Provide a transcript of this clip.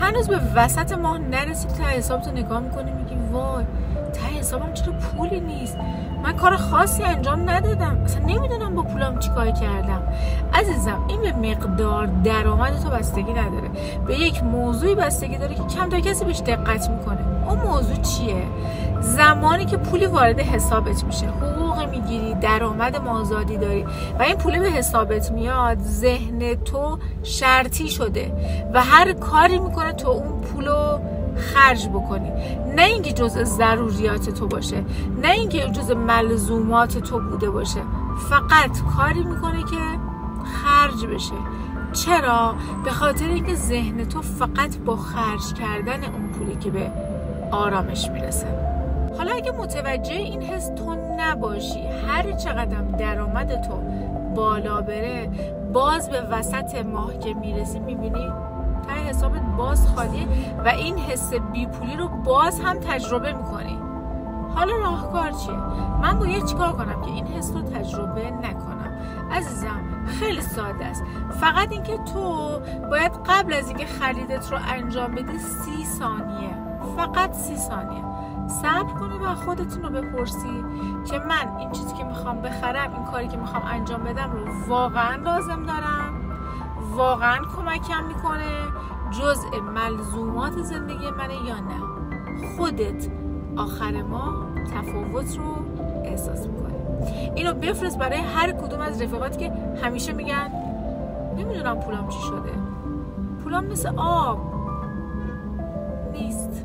هنوز به وسط ماه نرسید ته حسابتو نگاه میکنی میگی وای ته حسابم چرا پولی نیست، من کار خاصی انجام ندادم، اصلا نمیدونم با پولم چیکار کردم. عزیزم این به مقدار درآمد تو بستگی نداره، به یک موضوعی بستگی داره که کم تا کسی بهش دقت میکنه. اون موضوع چیه؟ زمانی که پولی وارد حسابت میشه، حقوق میگیری، درآمد مازادی داری و این پول به حسابت میاد، ذهن تو شرطی شده و هر کاری میکنه تو اون پولو خرج بکنی، نه اینکه جزء ضروریات تو باشه، نه اینکه جزء ملزومات تو بوده باشه، فقط کاری میکنه که خرج بشه. چرا؟ به خاطر اینکه ذهن تو فقط با خرج کردن اون پولی که به آرامش میرسه. حالا اگه متوجه این حس تو نباشی، هر چقدر درآمد تو بالا بره، باز به وسط ماه که میرسی میبینی ته حسابت باز خالیه و این حس بیپولی رو باز هم تجربه میکنی. حالا راهکار چیه؟ من باید چیکار کنم که این حس رو تجربه نکنم؟ عزیزم خیلی ساده است، فقط اینکه تو باید قبل از اینکه خریدت رو انجام بدی 30 ثانیه، فقط 30 ثانیه صبر کنی و خودتون رو بپرسی که من این چیزی که میخوام بخرم، این کاری که میخوام انجام بدم رو واقعا لازم دارم؟ واقعا کمکم میکنه؟ جزء ملزومات زندگی منه یا نه؟ خودت آخر ماه تفاوت رو احساس میکنی. اینو بفرست برای هر کدوم از رفیقات که همیشه میگن نمیدونم پولم چی شده، پولم مثل آب نیست.